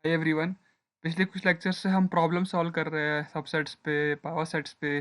Everyone, पिछले कुछ lecture से हम प्रॉब्लम सॉल्व कर रहे हैं सबसेट्स पे, पावर सेट्स पे।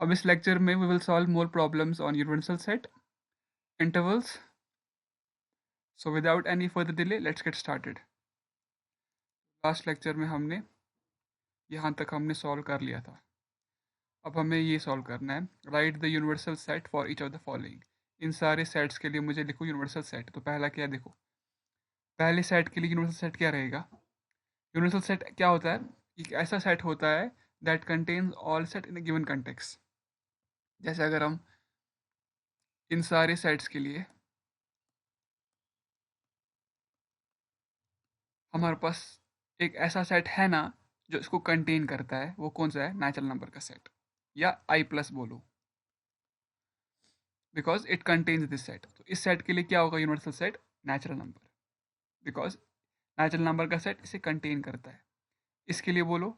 अब इस लेक्चर में we will solve more problems on universal set, intervals. So without any further delay let's get started. Last lecture में हमने यहाँ तक हमने सॉल्व कर लिया था। अब हमें ये सॉल्व करना है, write the universal set for each of the following. इन सारे सेट्स के लिए मुझे लिखो यूनिवर्सल सेट। तो पहला क्या, देखो पहले सेट के लिए यूनिवर्सल सेट क्या रहेगा। यूनिवर्सल सेट क्या होता है, एक ऐसा सेट होता है that contains all set in a given context. जैसे अगर हम इन सारे सेट्स के लिए हमारे पास एक ऐसा सेट है ना जो इसको कंटेन करता है, वो कौन सा है, नेचुरल नंबर का सेट या आई प्लस बोलो, because it contains this set. तो इस सेट के लिए क्या होगा universal set, natural number, because natural number का सेट इसे कंटेन करता है। इसके लिए बोलो,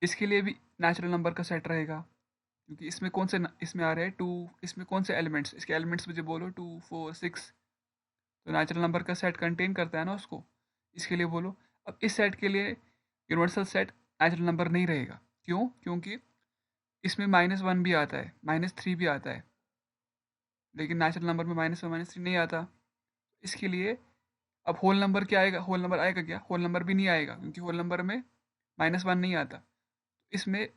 इसके लिए भी नेचुरल नंबर का सेट रहेगा, क्योंकि इसमें कौन से इसमें आ रहे हैं टू, इसमें कौन से एलिमेंट्स, इसके एलिमेंट्स मुझे बोलो 2 4 6, तो नेचुरल नंबर का सेट कंटेन करता है ना उसको। इसके लिए बोलो। अब इस सेट के लिए यूनिवर्सल सेट नेचुरल नंबर नहीं रहेगा। क्यों, क्योंकि इसमें -1 भी आता है, -3 भी आता है, लेकिन नेचुरल नंबर में -1 -3 नहीं आता। इसके लिए अब होल नंबर क्या आएगा, होल नंबर आएगा क्या, होल नंबर भी नहीं आएगा, क्योंकि होल नंबर में -1 नहीं आता। इसमें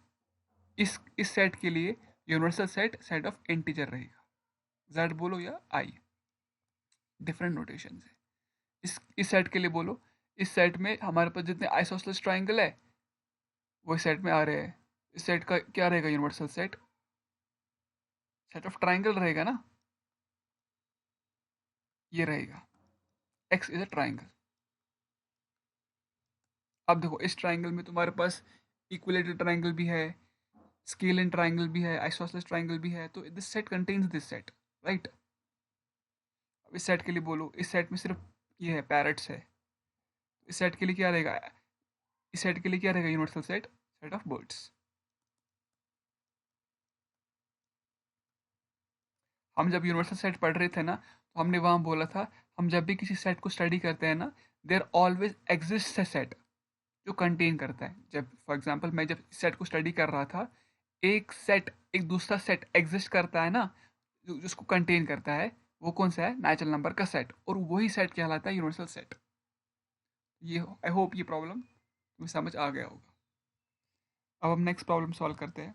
इस सेट के लिए universal set set of integer रहेगा, जेड बोलो या आई, डिफरेंट नोटेशन है। इस सेट के लिए बोलो, इस सेट में हमारे पास जितने आइसोसेलेस ट्राइंगल है वो इस सेट में आ रहे हैं। इस सेट का क्या रहेगा universal set, set of triangle रहेगा ना, ये रहेगा, एक्स इज अ ट्राइंगल। अब देखो इस ट्राइंगल में तुम्हारे पास इक्विलेटरल ट्राइंगल भी है, स्केलिन ट्राइंगल भी है, आइसोसेलेस ट्राइंगल भी है, तो this set contains this set, right. अब इस सेट के लिए बोलो, इस सेट में सिर्फ ये है, पैरट्स है। इस सेट के लिए क्या रहेगा, इस सेट के लिए क्या रहेगा universal set, set of birds. हम जब यूनिवर्सल सेट पढ़ रहे थे ना, तो हमने वहाँ बोला था, हम जब भी किसी सेट को स्टडी करते हैं ना, there always exist a set जो कंटेन करता है। जब फॉर एग्जांपल मैं जब इस सेट को स्टडी कर रहा था, एक सेट, एक दूसरा सेट एग्जिस्ट करता है ना, जिसको कंटेन करता है, वो कौन सा है, नेचुरल नंबर का सेट, और वही सेट कहलाता है यूनिवर्सल सेट। ये आई होप ये प्रॉब्लम तुम्हें समझ आ गया होगा। अब हम नेक्स्ट प्रॉब्लम सॉल्व करते हैं।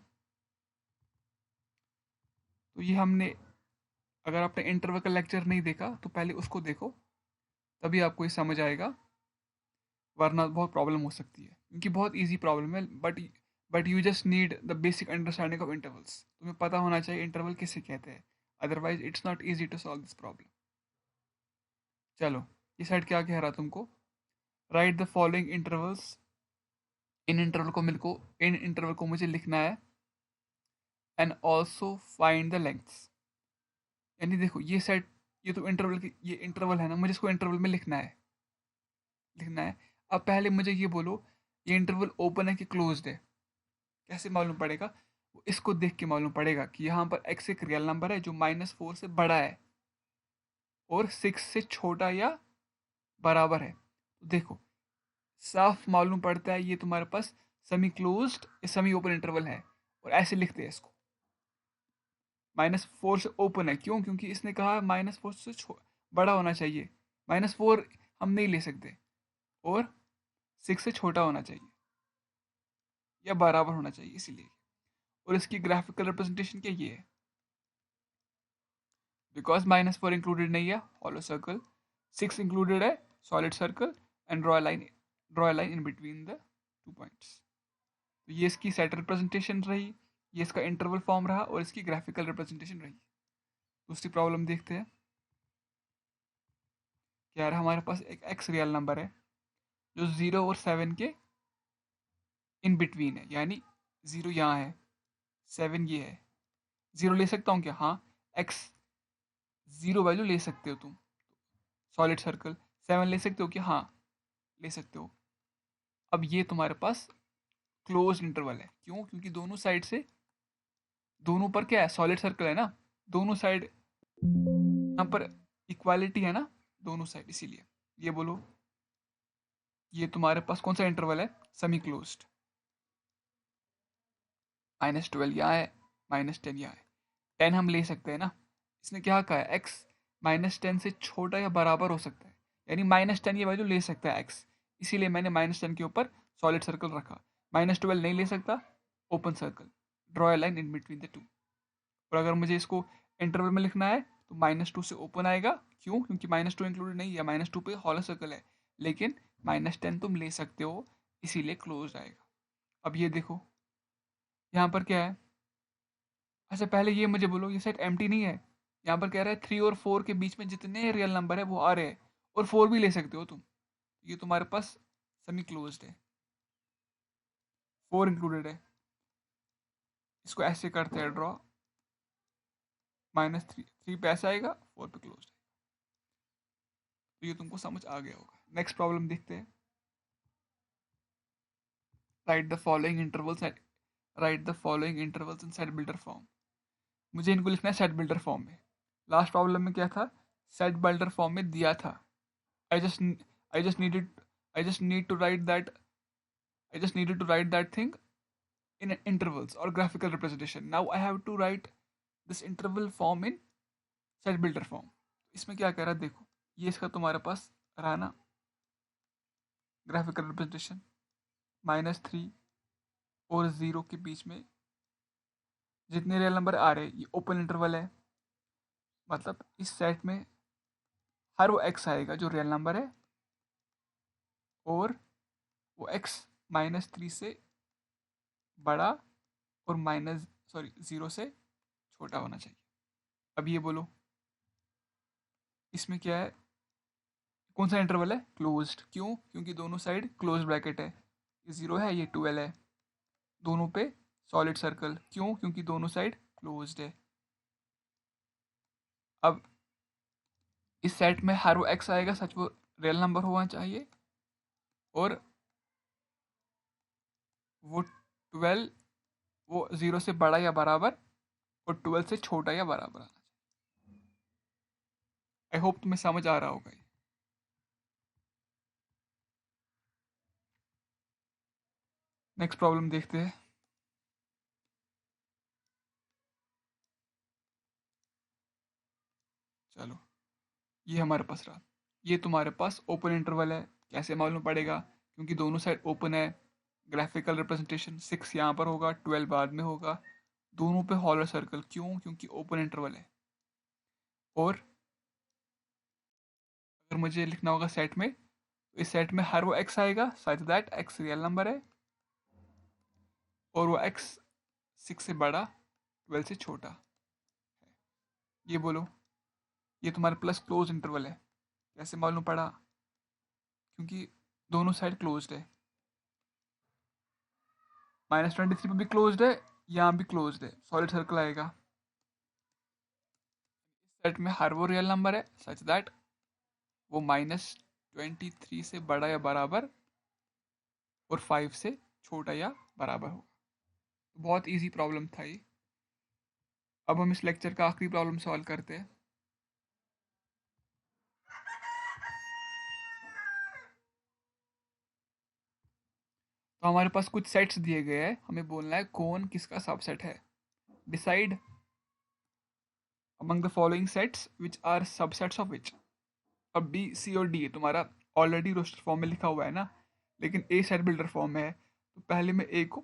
तो ये हमने, अगर आपने इंटरवल का लेक्चर नहीं देखा तो पहले उसको देखो, तभी आपको ये समझ आएगा, वरना बहुत प्रॉब्लम हो सकती है, क्योंकि बहुत इजी प्रॉब्लम है। But you just need the basic understanding of intervals. तुम्हें पता होना चाहिए इंटरवल किसे कहते हैं, otherwise it's not easy to solve this problem. चलो, ये साइड क्या कह रहा तुमको, राइट द फॉलोइंग इंटरवल्स। इन इंटरवल को मुझे लिखना है, and also find the lengths. यानी देखो ये सेट, ये तो इंटरवल की, ये इंटरवल है ना, मुझे इसको इंटरवल में लिखना है। अब पहले मुझे ये बोलो, ये इंटरवल ओपन है कि क्लोज्ड है, कैसे मालूम पड़ेगा, वो इसको देख के मालूम पड़ेगा कि यहाँ पर x एक रियल नंबर है जो -4 से बड़ा है और 6 से छोटा या बराबर है। तो देखो साफ मालूम पड़ता है ये तुम्हारे पास सेमी क्लोज्ड या सेमी ओपन इंटरवल है, और ऐसे लिखते हैं इसको, -4 से ओपन है। क्यों, क्योंकि इसने कहा -4 से बड़ा होना चाहिए, -4 हम नहीं ले सकते, और 6 से छोटा होना चाहिए या बराबर होना चाहिए, इसीलिए। और इसकी ग्राफिकल रिप्रेजेंटेशन क्या, ये है, बिकॉज -4 इंक्लूडेड नहीं है, हॉलो सर्कल, 6 इंक्लूडेड है, solid circle, and draw line in between the 2 points. तो ये इसकी सेट रिप्रेजेंटेशन रही, ये इसका इंटरवल फॉर्म रहा, और इसकी ग्राफिकल रिप्रेजेंटेशन रही। दूसरी प्रॉब्लम देखते हैं। क्या रहा, हमारे पास एक एक्स रियल नंबर है जो 0 और 7 के इन बिटवीन है, यानी 0 यहाँ है, 7 ये है। 0 ले सकता हूँ क्या, हाँ, एक्स 0 वैल्यू ले सकते हो तुम, सॉलिड सर्कल। 7 ले सकते हो क्या, हाँ ले सकते हो। अब ये तुम्हारे पास क्लोज इंटरवल है, क्यों, क्योंकि दोनों साइड से, दोनों पर क्या है, सॉलिड सर्कल है ना, दोनों साइड यहाँ पर इक्वालिटी है ना, दोनों साइड, इसीलिए। ये बोलो, ये तुम्हारे पास कौन सा इंटरवल है? Semi closed. -12 यहाँ है, -10 यहाँ है। 10 हम ले सकते हैं ना, इसने क्या कहा है, x -10 से छोटा या बराबर हो सकता है, यानी -10 ये वैल्यू ले सकता है x, इसीलिए मैंने -10 के ऊपर सॉलिड सर्कल रखा। -12 नहीं ले सकता, open circle, draw a line in between the two. और अगर मुझे इसको इंटरवल में लिखना है तो -2 से ओपन आएगा, क्यों? क्योंकि -2 इंक्लूडेड नहीं है, -2 पे हॉलो सर्कल है, लेकिन -10 तुम ले सकते हो, इसीलिए क्लोज आएगा। अब ये देखो यहाँ पर क्या है। अच्छा पहले ये मुझे बोलो, ये सेट एम्प्टी नहीं है? यहाँ पर कह रहा है 3 और 4 के बीच में जितने रियल नंबर है वो आ रहे हैं, और 4 भी ले सकते हो तुम, ये तुम्हारे पास सेमी क्लोज्ड है, 4 इंक्लूडेड है। इसको ऐसे करते हैं ड्रॉ, -3 पे ऐसा आएगा, 4 पे क्लोज है। तो ये तुमको समझ आ गया होगा। नेक्स्ट प्रॉब्लम देखते हैं। Write the following intervals in set builder form. मुझे इनको लिखना है सेट बिल्डर फॉर्म में। लास्ट प्रॉब्लम में क्या था, सेट बिल्डर फॉर्म में दिया था। I just I just needed I just need to write that I just needed to write that thing in intervals or graphical representation. Now I have to write this interval form in set builder form. इसमें क्या कह रहा है देखो, ये इसका तुम्हारे पास रहा ना ग्राफिकल रिप्रेजेंटेशन, -3 और 0 के बीच में जितने रियल नंबर आ रहे हैं, ये ओपन इंटरवल है, मतलब इस सेट में हर वो x आएगा जो रियल नंबर है, और वो x -3 से बड़ा और 0 से छोटा होना चाहिए। अब ये बोलो इसमें क्या है, कौन सा इंटरवल है? क्लोज्ड। क्यों? क्योंकि दोनों साइड क्लोज्ड ब्रैकेट है, ये 0 है, ये 12 है, दोनों पे सॉलिड सर्कल। क्यों? क्योंकि दोनों साइड क्लोज्ड है। अब इस सेट में हर वो x आएगा सच वो रियल नंबर होना चाहिए, और वो 12 वो 0 से बड़ा या बराबर और 12 से छोटा या बराबर आना चाहिए। आई होप तुम्हें समझ आ रहा होगा ये। नेक्स्ट प्रॉब्लम देखते हैं। चलो ये हमारे पास रहा, ये तुम्हारे पास ओपन इंटरवल है। कैसे मालूम पड़ेगा? क्योंकि दोनों साइड ओपन है। ग्राफिकल रिप्रेजेंटेशन 6 यहाँ पर होगा, 12 बाद में होगा, दोनों पे हॉलो सर्कल। क्यों? क्योंकि ओपन इंटरवल है। और अगर मुझे लिखना होगा सेट में, तो इस सेट में हर वो x आएगा such that x real number है, और वो x 6 से बड़ा 12 से छोटा है। ये बोलो, ये तुम्हारे प्लस क्लोज इंटरवल है। कैसे मालूम पड़ा? क्योंकि दोनों साइड क्लोज्ड है, -23 पे भी क्लोज्ड है, यहाँ भी क्लोज्ड है, सॉलिड सर्कल आएगा। इस सेट में हर वो रियल नंबर है सच दैट वो -23 से बड़ा या बराबर और 5 से छोटा या बराबर होगा। बहुत इजी प्रॉब्लम था ये। अब हम इस लेक्चर का आखिरी प्रॉब्लम सॉल्व करते हैं। तो हमारे पास कुछ सेट्स दिए गए हैं, हमें बोलना है कौन किसका सबसेट है। Decide among the following sets which are subsets of which. अब बी, सी और डी तुम्हारा ऑलरेडी रोस्टर फॉर्म में लिखा हुआ है ना, लेकिन ए सेट बिल्डर फॉर्म में है, तो पहले मैं ए को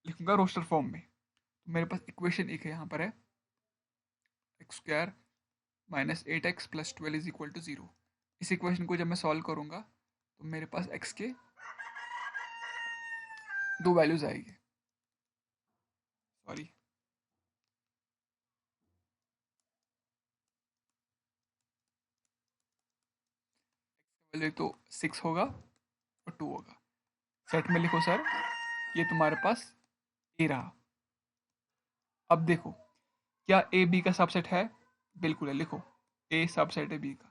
लिखूंगा रोस्टर फॉर्म में। तो मेरे पास इक्वेशन एक है, यहाँ पर है x² -8x + 12 = 0। इस इक्वेशन को जब मैं सॉल्व करूंगा तो मेरे पास x के दो वैल्यूज आएगी, सॉरी वैल्यू तो 6 होगा और 2 होगा। सेट में लिखो सर, ये तुम्हारे पास ए रहा। अब देखो, क्या ए बी का सबसेट है? बिल्कुल है, लिखो ए सबसेट है बी का।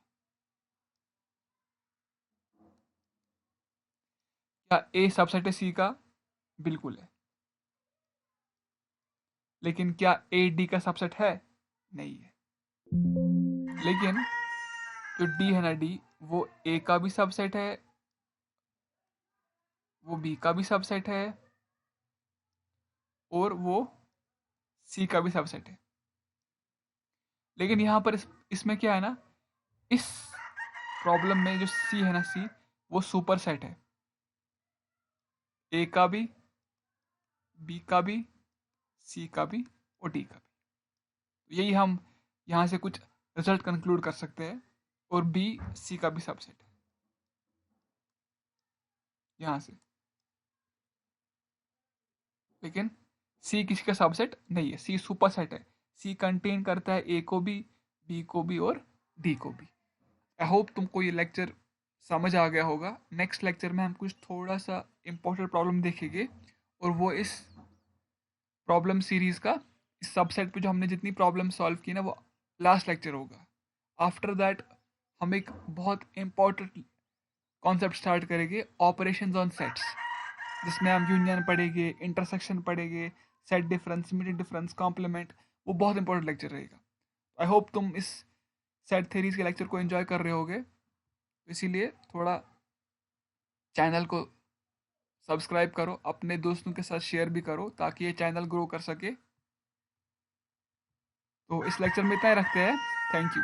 क्या ए सबसेट है सी का? बिल्कुल है। लेकिन क्या ए डी का सबसेट है? नहीं है। लेकिन जो डी है ना, डी वो ए का भी सबसेट है वो बी का भी सबसेट है और वो सी का भी सबसेट है। लेकिन यहाँ पर इसमें क्या है ना, इस प्रॉब्लम में जो सी है ना, सी वो सुपर सेट है, ए का भी, बी का भी, सी का भी और डी का भी। तो यही हम यहाँ से कुछ रिजल्ट कंक्लूड कर सकते हैं। और बी सी का भी सबसेट है यहाँ से। लेकिन सी किसी का सबसेट नहीं है, सी सुपर सेट है। सी कंटेन करता है ए को भी, बी को भी और डी को भी। आई होप तुमको ये लेक्चर समझ आ गया होगा। नेक्स्ट लेक्चर में हम कुछ थोड़ा सा इम्पोर्टेंट प्रॉब्लम देखेंगे, और वो इस प्रॉब्लम सीरीज का इस सबसेट पे जो हमने जितनी प्रॉब्लम सॉल्व की ना, वो लास्ट लेक्चर होगा। आफ्टर दैट हम एक बहुत इम्पोर्टेंट कॉन्सेप्ट स्टार्ट करेंगे, ऑपरेशंस ऑन सेट्स, जिसमें हम यूनियन पढ़ेंगे, इंटरसेक्शन पढ़ेंगे, set difference, median difference, complement. वो बहुत इंपॉर्टेंट लेक्चर रहेगा। आई होप तुम इस सेट थ्योरीज के लेक्चर को एंजॉय कर रहे होगे। इसीलिए थोड़ा चैनल को सब्सक्राइब करो, अपने दोस्तों के साथ शेयर भी करो, ताकि ये चैनल ग्रो कर सके। तो इस लेक्चर में इतना ही रखते हैं। Thank you.